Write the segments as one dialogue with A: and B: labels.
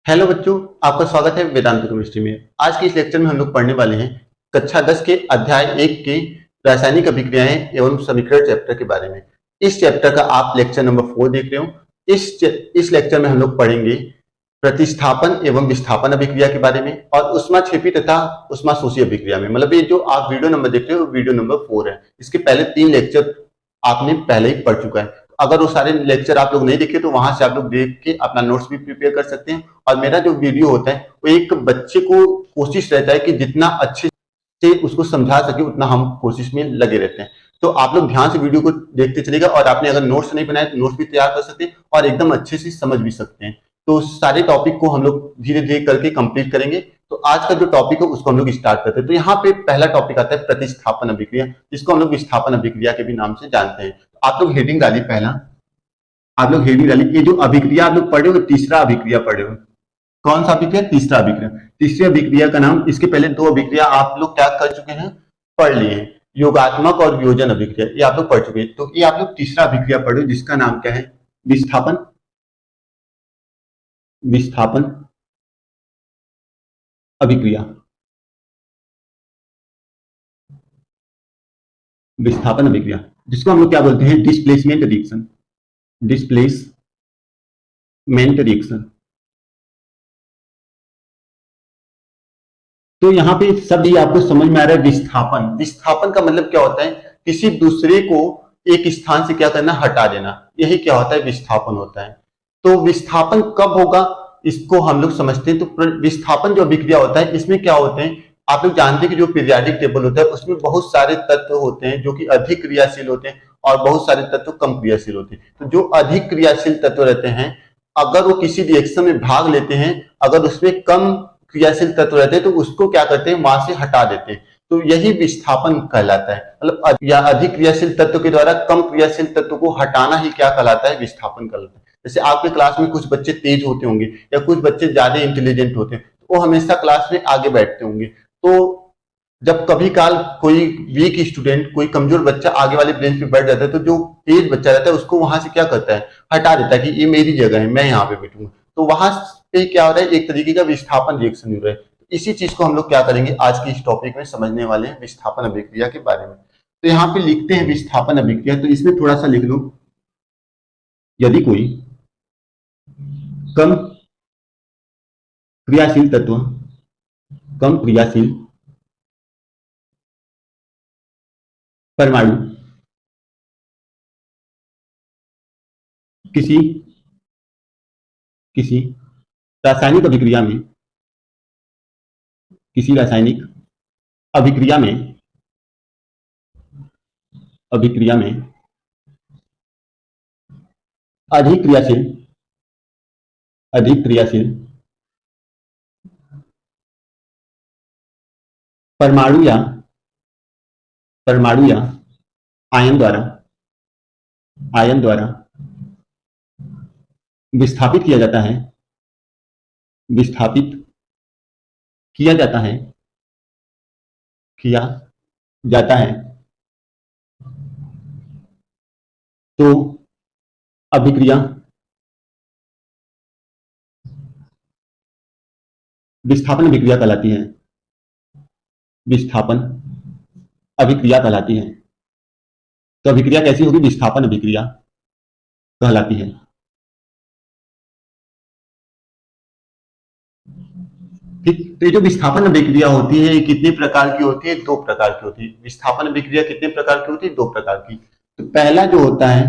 A: Hello बच्चों, आपका स्वागत है वेदांत केमिस्ट्री में। आज के इस लेक्चर में हम लोग पढ़ने वाले हैं कक्षा 10 के अध्याय 1 के रासायनिक अभिक्रियाएं एवं समीकरण चैप्टर के बारे में। इस चैप्टर का आप लेक्चर नंबर 4 देख रहे हो। इस लेक्चर में हम लोग पढ़ेंगे प्रतिस्थापन एवं विस्थापन अभिक्रिया के बारे में और ऊष्माक्षेपी तथा ऊष्माशोषी अभिक्रिया में। मतलब ये जो आप वीडियो नंबर देख रहे हो वीडियो नंबर 4 है। इसके पहले 3 लेक्चर आपने पहले ही पढ़ चुका है। अगर वो सारे लेक्चर आप लोग नहीं देखे तो वहां से आप लोग देख के अपना नोट्स भी प्रिपेयर कर सकते हैं। और मेरा जो वीडियो होता है वो एक बच्चे को कोशिश रहता है कि जितना अच्छे से उसको समझा सके उतना हम कोशिश में लगे रहते हैं। तो आप लोग ध्यान से वीडियो को देखते चलेगा और आपने अगर नोट्स नहीं बनाए तो नोट्स भी तैयार कर सकते हैं और एकदम अच्छे से समझ भी सकते हैं। तो सारे टॉपिक को हम लोग धीरे धीरे करके कंप्लीट करेंगे। तो आज का जो टॉपिक है उसको हम लोग स्टार्ट करते हैं। तो यहाँ पे पहला टॉपिक आता है प्रतिस्थापन अभिक्रिया, जिसको हम लोग विस्थापन अभिक्रिया के भी नाम से जानते हैं। तो आप लोग हेडिंग डालिए। पहला आप लोग हेडिंग डालिए, ये जो अभिक्रिया आप लोग पढ़े हो तीसरा अभिक्रिया पढ़े हो। कौन सा अभिक्रिया? तीसरा अभिक्रिया। तीसरी अभिक्रिया का नाम, इसके पहले 2 अभिक्रिया आप लोग क्या कर चुके हैं, पढ़ लिए हैं, योगात्मक और वियोजन अभिक्रिया, ये आप लोग पढ़ चुके हैं। तो ये आप लोग तीसरा अभिक्रिया पढ़े जिसका नाम क्या है? विस्थापन विस्थापन अभिक्रिया। विस्थापन अभिक्रिया जिसको हम लोग क्या बोलते हैं? Displacement reaction. Displacement reaction. तो यहाँ पे सब ये आपको समझ में आ रहा है। विस्थापन विस्थापन का मतलब क्या होता है? किसी दूसरे को एक स्थान से क्या करना? हटा देना। यही क्या होता है? विस्थापन होता है। तो विस्थापन कब होगा इसको हम लोग समझते हैं। तो विस्थापन जो अभिक्रिया होता है इसमें क्या होते हैं, आप लोग जानते हैं कि जो पीरियाडिक टेबल होता है उसमें बहुत सारे तत्व होते हैं जो कि अधिक क्रियाशील होते हैं और बहुत सारे तत्व कम क्रियाशील होते हैं। तो जो अधिक क्रियाशील तत्व रहते हैं अगर वो किसी रिएक्शन में भाग लेते हैं, अगर उसमें कम क्रियाशील तत्व रहते हैं तो उसको क्या करते हैं? वहां से हटा देते हैं। तो यही विस्थापन कहलाता है। मतलब या अधिक क्रियाशील तत्व के द्वारा कम क्रियाशील तत्व को हटाना ही क्या कहलाता है? विस्थापन कहलाता है। जैसे आपके क्लास में कुछ बच्चे तेज होते होंगे या कुछ बच्चे ज्यादा इंटेलिजेंट होते हैं, तो वो हमेशा क्लास में आगे बैठते होंगे। तो जब कभी काल कोई वीक स्टूडेंट, कोई कमजोर बच्चा आगे वाले बेंच पे बैठ जाता है तो जो तेज बच्चा रहता है उसको वहां से क्या करता है? हटा देता है कि ये मेरी जगह है, मैं यहाँ पे बैठूंगा। तो वहां पे क्या हो रहा है? एक तरीके का विस्थापन रिएक्शन हो रहा है। इसी चीज को हम लोग क्या करेंगे आज की इस टॉपिक में समझने वाले हैं, विस्थापन अभिक्रिया के बारे में। तो यहाँ पे लिखते हैं विस्थापन अभिक्रिया। तो इसमें थोड़ा सा लिख लो, यदि कोई कम क्रियाशील तत्व, कम क्रियाशील परमाणु किसी किसी रासायनिक अभिक्रिया में, किसी रासायनिक अभिक्रिया में अभिक्रिया में अधिक क्रियाशील अधिक क्रियाशील परमाणु या आयन द्वारा विस्थापित किया जाता है विस्थापित किया जाता है किया जाता है तो अभिक्रिया विस्थापन अभिक्रिया कहलाती है। विस्थापन अभिक्रिया कहलाती है। तो अभिक्रिया कैसी होगी? विस्थापन अभिक्रिया कहलाती है। ठीक। तो ये जो विस्थापन अभिक्रिया होती है कितने प्रकार की होती है? 2 प्रकार की होती है। विस्थापन अभिक्रिया कितने प्रकार की होती है? 2 प्रकार की। तो पहला जो होता है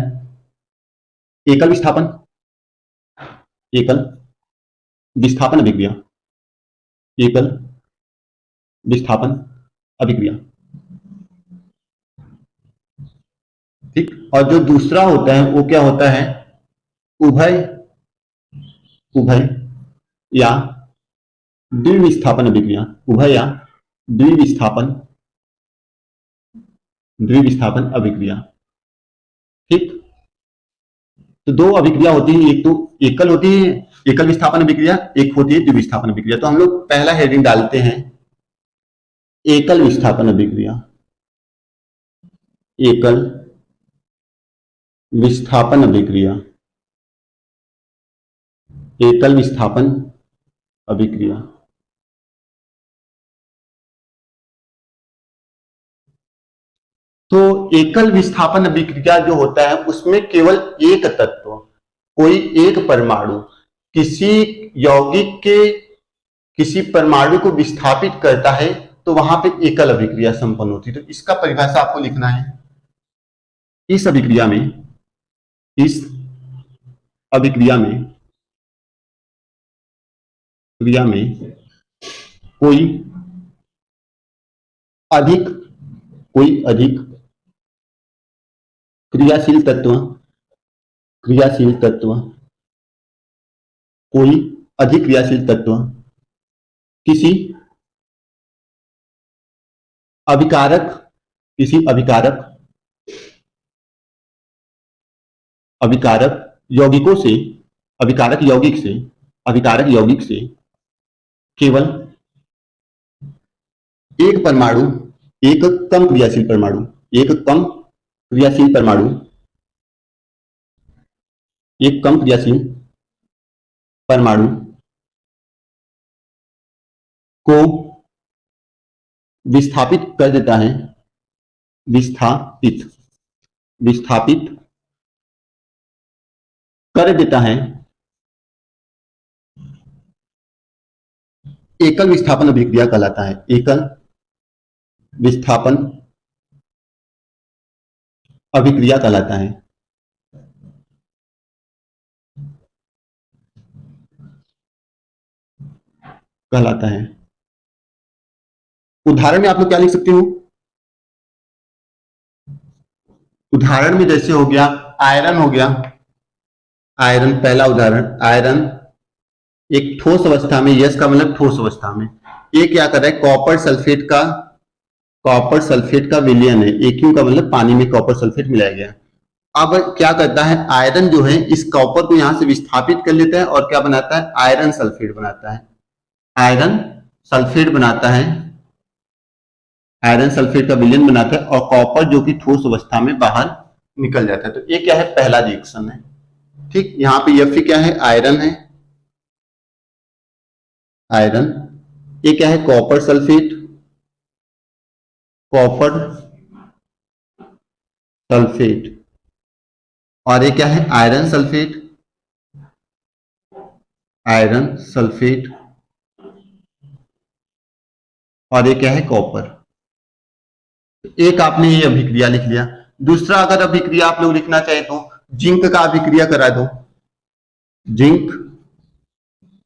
A: एकल विस्थापन, एकल विस्थापन अभिक्रिया, एकल विस्थापन अभिक्रिया। ठीक। और जो दूसरा होता है वो क्या होता है? उभय उभय या द्विविस्थापन अभिक्रिया। उभय या द्विविस्थापन द्विविस्थापन अभिक्रिया। ठीक। तो 2 अभिक्रिया होती है, एक तो एकल होती है एकल विस्थापन अभिक्रिया, एक होती है द्विविस्थापन अभिक्रिया। तो हम लोग पहला हेडिंग डालते हैं एकल विस्थापन अभिक्रिया। एकल विस्थापन अभिक्रिया, एकल विस्थापन अभिक्रिया। तो एकल विस्थापन अभिक्रिया जो होता है उसमें केवल एक तत्व, कोई एक परमाणु किसी यौगिक के किसी परमाणु को विस्थापित करता है तो वहां पे एकल अभिक्रिया संपन्न होती है। तो इसका परिभाषा आपको लिखना है। इस अभिक्रिया में इस अभिक्रिया में क्रिया में कोई अधिक कोई अधिक क्रियाशील तत्व क्रियाशील तत्व कोई अधिक क्रियाशील तत्व किसी अभिकारक किसी अभिकारक अभिकारक यौगिकों से अभिकारक यौगिक से केवल एक परमाणु एक कम क्रियाशील परमाणु एक कम क्रियाशील परमाणु एक कम क्रियाशील परमाणु को विस्थापित कर देता है। विस्थापित कर देता है। एकल विस्थापन अभिक्रिया कहलाता है। एकल विस्थापन अभिक्रिया कहलाता है। उदाहरण में आप लोग क्या लिख सकते हो? उदाहरण में जैसे हो गया आयरन हो गया। आयरन पहला उदाहरण, आयरन एक ठोस अवस्था में, यस का मतलब ठोस अवस्था में, ये क्या कर रहा है, कॉपर सल्फेट का विलयन है। एक्यू का मतलब पानी में कॉपर सल्फेट मिलाया गया। अब क्या करता है, आयरन जो है इस कॉपर को यहां से विस्थापित कर लेता है और क्या बनाता है, आयरन सल्फेट बनाता है। आयरन सल्फेट बनाता है, आयरन सल्फेट का विलयन बनाता है और कॉपर जो कि ठोस अवस्था में बाहर निकल जाता है। तो ये क्या है, पहला रिएक्शन है। ठीक, यहाँ पे एफ क्या है, आयरन है, आयरन। ये क्या है, कॉपर सल्फेट, और ये क्या है, आयरन सल्फेट, और ये क्या है, कॉपर। एक आपने ये अभिक्रिया लिख लिया। दूसरा अगर अभिक्रिया आप लोग लिखना चाहे तो जिंक का अभिक्रिया करा दो। जिंक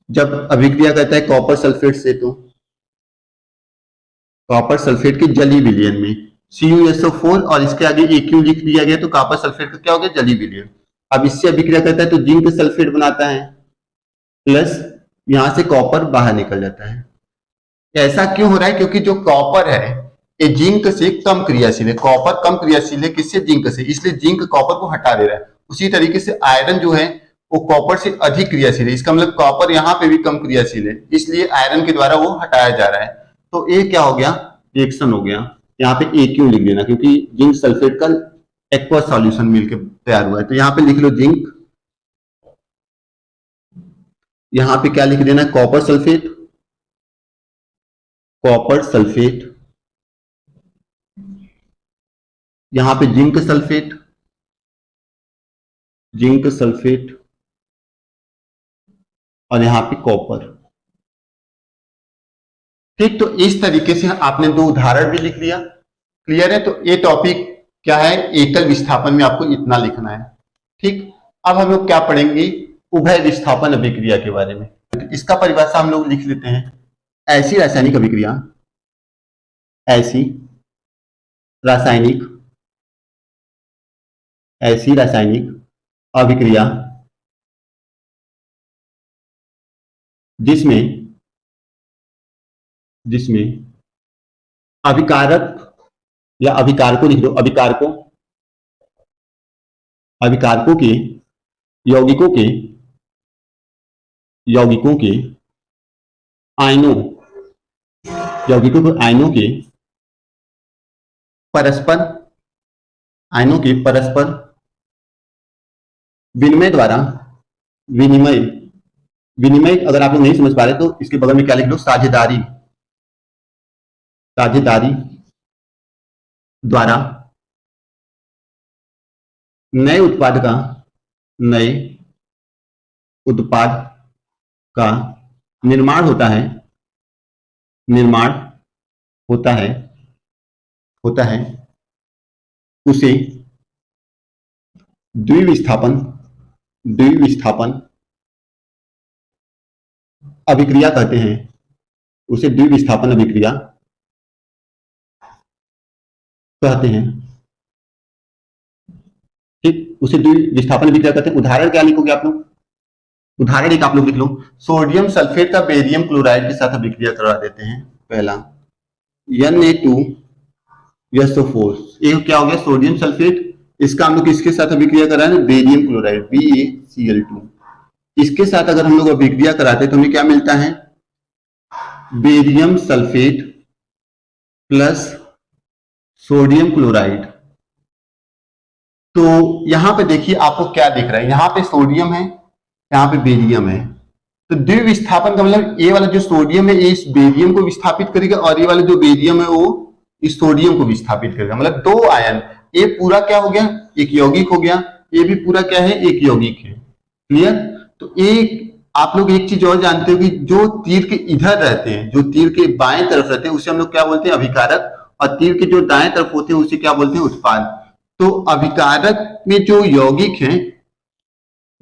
A: जब अभिक्रिया करता है कॉपर सल्फेट से, तो कॉपर सल्फेट के जलीय विलयन में CuSO4 और इसके आगे Aq लिख दिया गया तो कॉपर सल्फेट का क्या हो गया, जलीय विलयन। अब इससे अभिक्रिया करता है तो जिंक सल्फेट बनाता है, प्लस यहां से कॉपर बाहर निकल जाता है। ऐसा क्यों हो रहा है, क्योंकि जो कॉपर है ये जिंक से कम क्रियाशील है। कॉपर कम क्रियाशील है किससे, जिंक से, इसलिए जिंक कॉपर को हटा दे रहा है। उसी तरीके से आयरन जो है वो कॉपर से अधिक क्रियाशील है। इसका मतलब कॉपर यहाँ पे भी कम क्रियाशील है, इसलिए आयरन के द्वारा वो हटाया जा रहा है। तो ये क्या हो गया, रिएक्शन हो गया। यहाँ पे ए क्यों लिख देना, क्योंकि जिंक सल्फेट का एक्वा सॉल्यूशन मिलकर तैयार हुआ है। तो यहाँ पे लिख लो जिंक, यहाँ पे क्या लिख देना, कॉपर सल्फेट, यहाँ पे जिंक सल्फेट, और यहाँ पे कॉपर। ठीक, तो इस तरीके से आपने दो उदाहरण भी लिख लिया। क्लियर है? तो ये टॉपिक क्या है, एकल विस्थापन में आपको इतना लिखना है। ठीक, अब हम लोग क्या पढ़ेंगे, उभय विस्थापन अभिक्रिया के बारे में। तो इसका परिभाषा हम लोग लिख लेते हैं। ऐसी रासायनिक अभिक्रिया जिसमें अभिकारक या अभिकारकों लिख दो, अभिकारकों के यौगिकों के आयनों के परस्पर विनिमय विनिमय अगर आप लोग नहीं समझ पा रहे तो इसके बगल में क्या लिख लो, साझेदारी, साझेदारी द्वारा नए उत्पाद का, नए उत्पाद का निर्माण होता है, निर्माण होता है, होता है, उसे द्विविस्थापन, द्विविस्थापन अभिक्रिया कहते हैं, उसे द्विविस्थापन अभिक्रिया कहते हैं। ठीक, उसे द्विविस्थापन अभिक्रिया कहते हैं। उदाहरण क्या लिखोगे आप लोग, उदाहरण एक आप लोग लिख लो, सोडियम सल्फेट का बेरियम क्लोराइड के साथ अभिक्रिया करवा देते हैं। पहला Na2SO4, ये क्या हो गया, सोडियम सल्फेट, इसका हम लोग किसके साथ अभिक्रिया करा है, बेरियम क्लोराइड BaCl2। इसके साथ अगर हम लोग अभिक्रिया कराते हैं तो हमें क्या मिलता है, barium sulphate plus sodium chloride. तो यहां पे देखिए आपको क्या दिख रहा है, यहां पे सोडियम है, यहां पे बेरियम है। तो द्विविस्थापन का मतलब ये वाला जो सोडियम है ये इस बेरियम को विस्थापित करेगा और ये वाला जो बेरियम है वो इस सोडियम को विस्थापित करेगा। मतलब दो आयन, ये पूरा क्या हो गया, एक यौगिक हो गया, ये भी पूरा क्या है, एक यौगिक है। क्लियर। तो एक आप लोग एक चीज और जानते हो कि जो तीर के इधर रहते हैं, जो तीर के बाएं तरफ रहते हैं उसे हम लोग क्या बोलते हैं, अभिकारक, और तीर के जो दाएं तरफ होते हैं उसे क्या बोलते हैं, उत्पाद। तो अभिकारक में जो यौगिक है,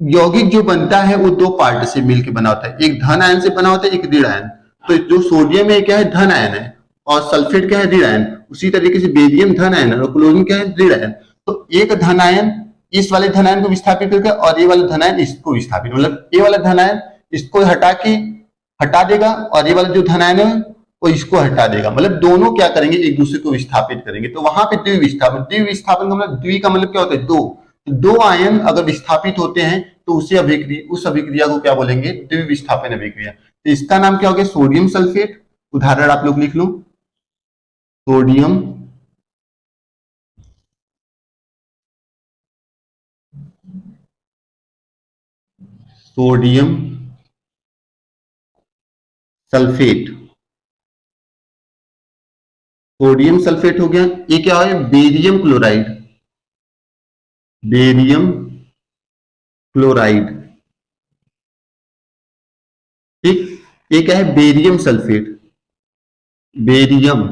A: यौगिक जो बनता है वो दो पार्ट से मिलकर बना होता है, एक धन आयन से बना होता है, एक ऋण आयन। तो जो सोडियम है क्या है, धन आयन है, और सल्फेट क्या है, ऋण आयन। उसी तरीके से बेरियम धन आयन है और क्लोरीन क्या है, ऋण आयन। तो एक धन आयन इस वाले धन आयन को विस्थापित करके और ये वाला धन आयन इसको विस्थापित, मतलब ये वाला धन आयन इसको हटा देगा और ये वाला जो धन आयन है वो इसको हटा देगा। मतलब दोनों क्या करेंगे, एक दूसरे को विस्थापित करेंगे। तो वहां पे द्विविस्थापन, द्विविस्थापन का मतलब द्वि का मतलब क्या होता है, दो। दो आयन अगर विस्थापित होते हैं तो उस अभिक्रिया को क्या बोलेंगे, द्विविस्थापन अभिक्रिया। तो इसका नाम क्या हो गया, सोडियम सल्फेट। उदाहरण आप लोग लिख लो, sodium sodium sulphate, sodium sulphate हो गया। ये क्या है, बेरियम क्लोराइड, बेरियम क्लोराइड। ठीक, ये क्या है, बेरियम सल्फेट, बेरियम,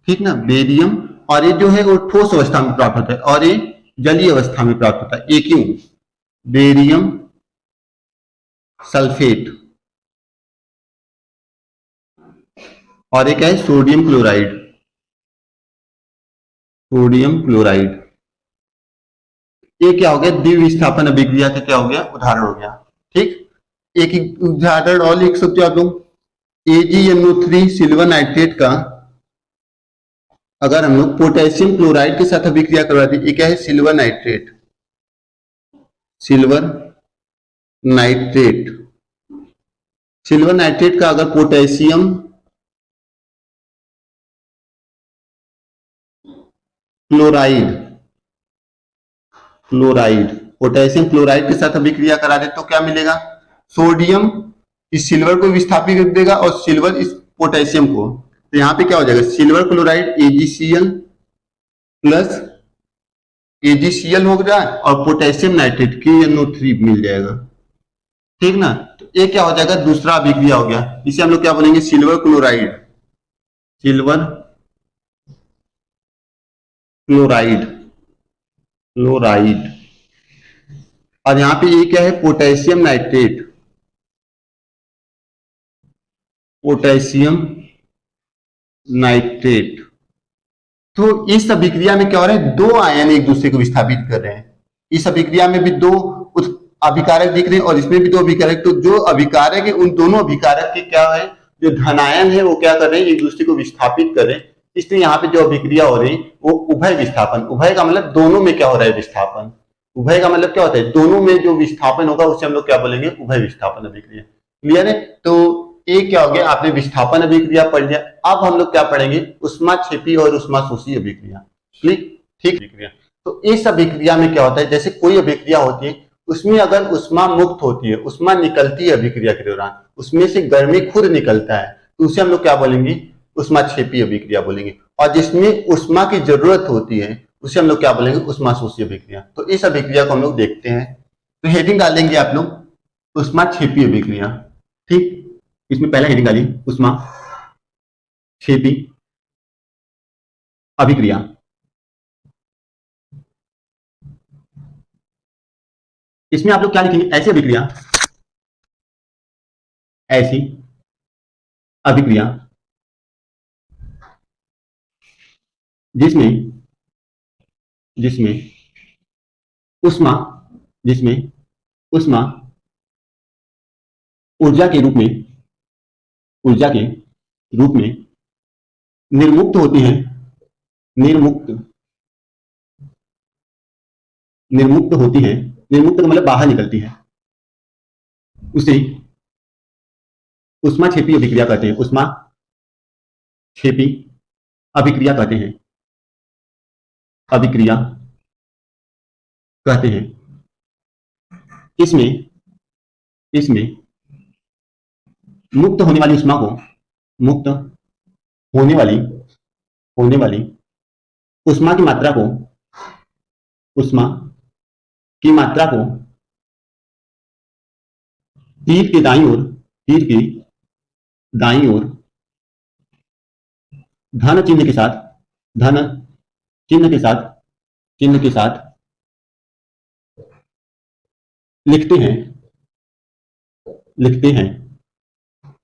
A: ठीक ना, बेरियम। और ये जो है वो ठोस अवस्था में प्राप्त होता है और ये जलीय अवस्था में प्राप्त होता है। ये क्यों, बेरियम सल्फेट, और एक है सोडियम क्लोराइड, सोडियम क्लोराइड। ये क्या हो गया, द्विविस्थापन अभिक्रिया का क्या हो गया, उदाहरण हो गया। ठीक, एक उदाहरण और लिख सकते हो आप लोग, AgNO3 सिल्वर नाइट्रेट का अगर हम लोग पोटेशियम क्लोराइड के साथ अभिक्रिया करवाते हैं, ये क्या है, silver nitrate, silver nitrate. Silver nitrate का अगर पोटेशियम क्लोराइड, पोटेशियम क्लोराइड के साथ अभिक्रिया करा दे तो क्या मिलेगा, सोडियम इस सिल्वर को विस्थापित कर देगा और सिल्वर इस पोटेशियम को। तो यहां पे क्या हो जाएगा, silver chloride AgCl plus AgCl हो गया और पोटेशियम नाइट्रेट KNO3 मिल जाएगा। ठीक ना। तो ये क्या हो जाएगा, दूसरा अभिक्रिया हो गया। इसे हम लोग क्या बोलेंगे, silver chloride, silver chloride, chloride. और यहां पे ये क्या है, पोटेशियम नाइट्रेट, पोटेशियम नाइट्रेट। तो इस अभिक्रिया में क्या हो रहा है, दो आयन एक दूसरे को विस्थापित कर रहे हैं। इस अभिक्रिया में भी दो अभिकारक दिख रहे हैं और इसमें भी दो अभिकारक। तो जो अभिकारक है उन दोनों अभिकारक के क्या है, जो धनायन है वो क्या कर रहे हैं, एक दूसरे को विस्थापित कर रहे हैं। इसलिए यहाँ पे जो अभिक्रिया हो रही है वो उभय विस्थापन, उभय का मतलब दोनों में क्या हो रहा है, विस्थापन। उभय का मतलब क्या होता है, दोनों में जो विस्थापन होगा उसे हम लोग क्या बोलेंगे, उभय विस्थापन अभिक्रिया। क्लियर है। तो एक क्या हो गया, आपने विस्थापन अभिक्रिया पढ़ लिया। अब हम लोग क्या पढ़ेंगे, ऊष्माक्षेपी और ऊष्माशोषी अभिक्रिया। ठीक अभिक्रिया। तो इस अभिक्रिया में क्या होता है, जैसे कोई अभिक्रिया होती है उसमें अगर उष्मा मुक्त होती है, उष्मा निकलती है अभिक्रिया के दौरान, उसमें से गर्मी खुद निकलता है, तो उसे हम लोग क्या बोलेंगे, उष्माक्षेपी अभिक्रिया बोलेंगे। और जिसमें उष्मा की जरूरत होती है उसे हम लोग क्या बोलेंगे, उष्माशोषी अभिक्रिया। तो इस अभिक्रिया को हम लोग देखते हैं। तो हेडिंग डालेंगे आप लोग उष्माक्षेपी अभिक्रिया। ठीक, इसमें पहला हेडिंग डालिए उष्माक्षेपी अभिक्रिया। इसमें आप लोग क्या लिखेंगे, ऐसी अभिक्रिया, ऐसी अभिक्रिया जिसमें जिसमें उष्मा जिसमें उष्मा ऊर्जा के रूप में ऊर्जा के रूप में निर्मुक्त होती है, निर्मुक्त निर्मुक्त होती है, निर्मुक्त का मतलब बाहर निकलती है, उसे उष्माक्षेपी अभिक्रिया कहते हैं, उष्माक्षेपी अभिक्रिया कहते हैं, अभिक्रिया कहते हैं। इसमें इसमें मुक्त होने वाली उष्मा को, मुक्त होने वाली उष्मा की मात्रा को, उष्मा की मात्रा को तीर के दाईं ओर, तीर के दाईं ओर धन चिन्ह के साथ, धन चिन्ह के साथ, चिन्ह के साथ लिखते हैं, लिखते हैं।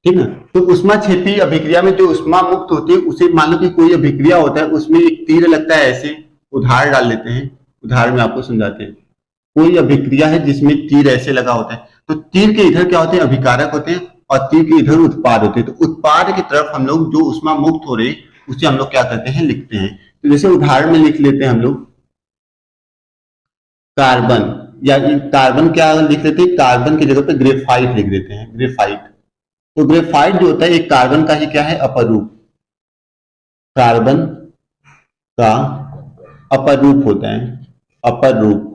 A: ठीक ना। तो उष्माक्षेपी अभिक्रिया में जो उष्मा मुक्त होती है उसे, मान लो कि कोई अभिक्रिया होता है उसमें एक तीर लगता है, ऐसे उदाहरण डाल लेते हैं, उदाहरण में आपको समझाते हैं। कोई अभिक्रिया है जिसमें तीर ऐसे लगा होता है, तो तीर के इधर क्या होते हैं, अभिकारक होते हैं, और तीर के इधर उत्पाद होते हैं। तो उत्पाद की तरफ हम लोग जो उष्मा मुक्त हो रही उसे हम लोग क्या करते हैं, लिखते हैं। तो जैसे उदाहरण में लिख लेते हैं हम लोग कार्बन, या कार्बन क्या लिख लेते हैं, कार्बन की जगह पे ग्रेफाइट लिख देते हैं, ग्रेफाइट। तो ग्रेफाइट जो होता है एक कार्बन का ही क्या है, अपर रूप, कार्बन का अपर रूप होता है, अपर रूप।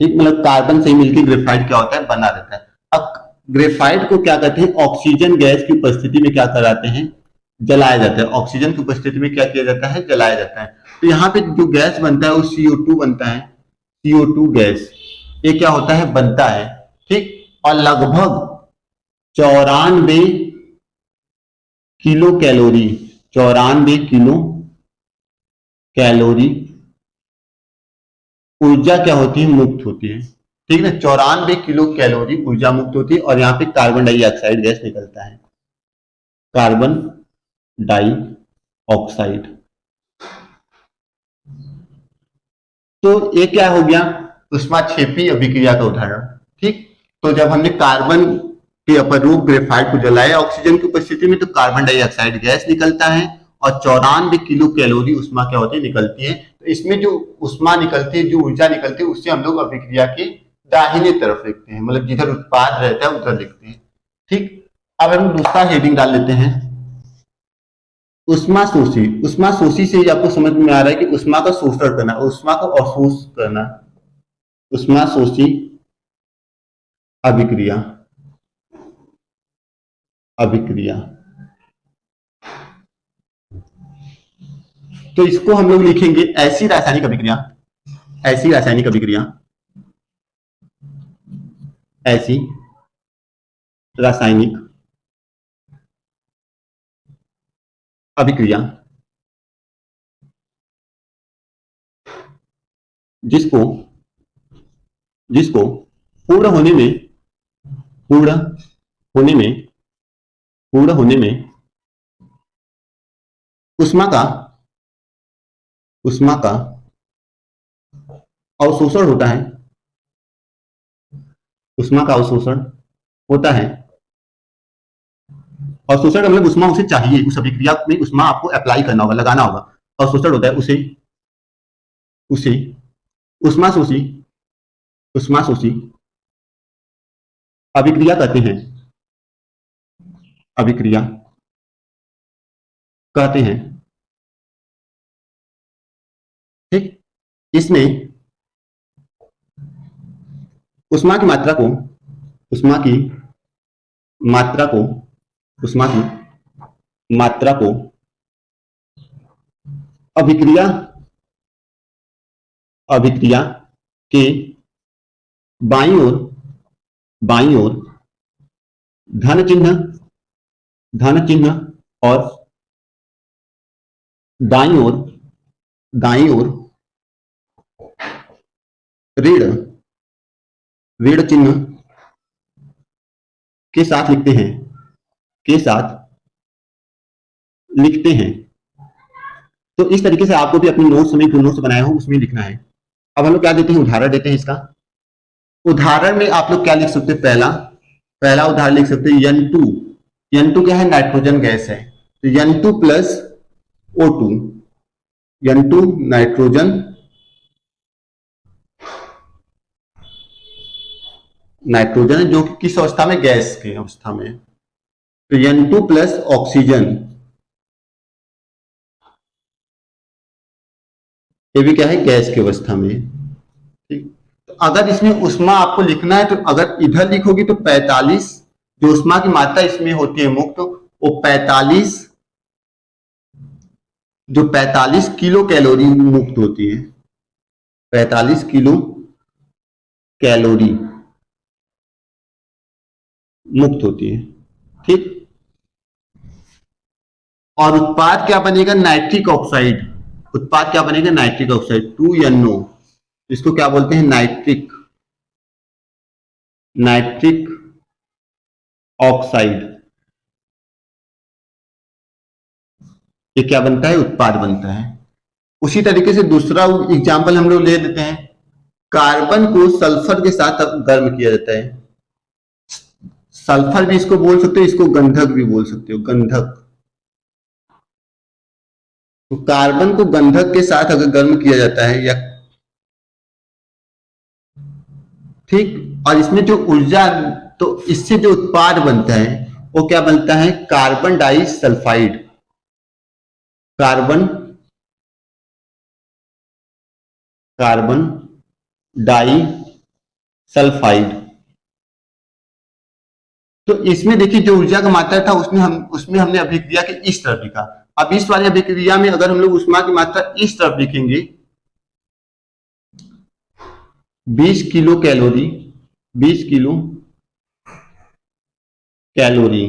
A: ठीक, मतलब कार्बन से मिलकर ग्रेफाइट क्या होता है, बना रहता है। अब ग्रेफाइट को क्या कहते हैं, ऑक्सीजन गैस की उपस्थिति में क्या कराते हैं, जलाया जाता है। ऑक्सीजन की उपस्थिति में क्या किया जाता है, जलाया जाता है। तो यहाँ पे जो गैस बनता है वो CO2 बनता है, CO2 गैस, ये क्या होता है, बनता है। ठीक, और लगभग 94 किलो कैलोरी, 94 किलो कैलोरी ऊर्जा क्या होती है, मुक्त होती है। ठीक है, 94 किलो कैलोरी ऊर्जा मुक्त होती है, और यहाँ पे कार्बन डाइऑक्साइड गैस निकलता है, कार्बन डाइऑक्साइड। तो ये क्या हो गया, उष्माक्षेपी अभिक्रिया का उदाहरण। ठीक, तो जब हमने कार्बन के अपरूप ग्रेफाइट को जलाया ऑक्सीजन की उपस्थिति में, तो कार्बन डाइऑक्साइड गैस निकलता है, और 94 किलो कैलोरी उष्मा क्या होती है, निकलती है। तो इसमें जो उष्मा निकलती है, जो ऊर्जा निकलती है, उससे हम लोग अभिक्रिया के दाहिने तरफ लिखते हैं, मतलब जिधर उत्पाद रहता है उधर लिखते हैं। ठीक, अब हम दूसरा हेडिंग डाल लेते हैं उष्मा शोषी। उष्मा शोषी से ही आपको समझ में आ रहा है कि उष्मा का शोषण करना, उष्मा का अवशोष करना, उष्मा शोषी अभिक्रिया, अभिक्रिया। तो इसको हम लोग लिखेंगे ऐसी रासायनिक अभिक्रिया, ऐसी रासायनिक अभिक्रिया, ऐसी रासायनिक अभिक्रिया जिसको जिसको पूर्ण होने में, पूर्ण होने में, पूर्ण होने में उष्मा का, उष्मा का अवशोषण होता है, उष्मा का अवशोषण होता है। अवशोषण का मतलब उष्मा उसे चाहिए, उस अभिक्रिया में उष्मा आपको अप्लाई करना होगा, लगाना होगा। अवशोषण होता है उसे, उसे उष्मा शोषी, उष्मा शोषी अभिक्रिया कहते हैं, अभिक्रिया कहते हैं। ठीक, इसमें उष्मा की मात्रा को उष्मा की मात्रा को उष्मा की मात्रा को अभिक्रिया अभिक्रिया के बाईं ओर धन चिन्ह और दाईं ओर ऋण चिन्ह के साथ लिखते हैं। तो इस तरीके से आपको भी अपनी नोट्स में जो नोट्स बनाए हो उसमें लिखना है। अब हम लोग क्या देते हैं, उदाहरण देते हैं। इसका उदाहरण में आप लोग क्या लिख सकते हैं, पहला उदाहरण लिख सकते हैं N2 क्या है, नाइट्रोजन गैस है, तो N2 plus O2, N2 nitrogen जो कि किस अवस्था में, गैस की अवस्था में, तो N2 प्लस ऑक्सीजन, ये भी क्या है, गैस की अवस्था में। ठीक, तो अगर इसमें उष्मा आपको लिखना है तो अगर इधर लिखोगे तो 45 जो उष्मा की मात्रा इसमें होती है मुक्त, वो 45 किलो कैलोरी मुक्त होती है, 45 किलो कैलोरी मुक्त होती है। ठीक, और उत्पाद क्या बनेगा, नाइट्रिक ऑक्साइड, उत्पाद क्या बनेगा, नाइट्रिक ऑक्साइड 2NO, इसको क्या बोलते हैं, नाइट्रिक ऑक्साइड। ये क्या बनता है, उत्पाद बनता है। उसी तरीके से दूसरा एग्जाम्पल हम लोग ले लेते हैं, कार्बन को सल्फर के साथ गर्म किया जाता है, सल्फर भी इसको बोल सकते हो, इसको गंधक भी बोल सकते हो, गंधक। तो कार्बन को गंधक के साथ अगर गर्म किया जाता है या ठीक, और इसमें जो ऊर्जा, तो इससे जो उत्पाद बनता है वो क्या बनता है, कार्बन डाइसल्फाइड, कार्बन डाइसल्फाइड। तो इसमें देखिए जो ऊर्जा का मात्रा था उसमें हमने अभिक्रिया के इस तरफ लिखा। अब इस वाली अभिक्रिया में अगर हम लोग उष्मा की मात्रा इस तरफ लिखेंगे 20 किलो कैलोरी,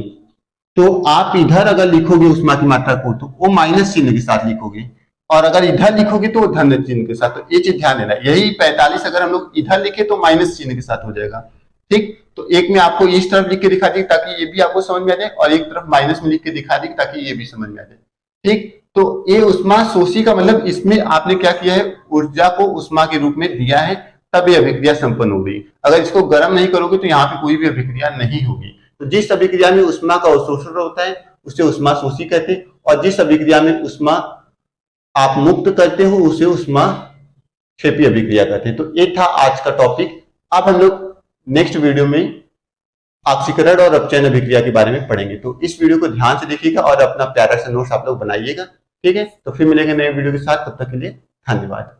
A: तो आप इधर अगर लिखोगे उष्मा की मात्रा को तो वो माइनस चिन्ह के साथ लिखोगे, और अगर इधर लिखोगे तो धन चिन्ह के साथ। तो ये चीज ध्यान देना, यही 45 अगर हम लोग इधर लिखे तो माइनस चिन्ह के साथ हो जाएगा। ठीक, तो एक में आपको इस तरफ लिख के दिखा दी ताकि ये भी आपको समझ में आ जाए, और एक तरफ माइनस में लिख के दिखा दी ताकि ये भी समझ में आ जाए। ठीक, तो ये उष्मा शोषी का मतलब इसमें आपने क्या किया है, ऊर्जा को उष्मा के रूप में दिया है, तब ये अभिक्रिया संपन्न हो गई। अगर इसको गर्म नहीं करोगे तो यहाँ पे कोई भी अभिक्रिया नहीं होगी। तो जिस अभिक्रिया में उष्मा का अवशोषण होता है उसे उष्मा शोषी कहते हैं, और जिस अभिक्रिया में उष्मा आप मुक्त करते हो उसे उष्मा क्षेपी अभिक्रिया कहते हैं। तो ये था आज का टॉपिक। अब हम लोग नेक्स्ट वीडियो में ऑक्सीकरण और अपचयन अभिक्रिया के बारे में पढ़ेंगे। तो इस वीडियो को ध्यान से देखिएगा और अपना प्यारा सा नोट्स आप लोग बनाइएगा। ठीक है, तो फिर मिलेंगे नए वीडियो के साथ, तब तक के लिए धन्यवाद।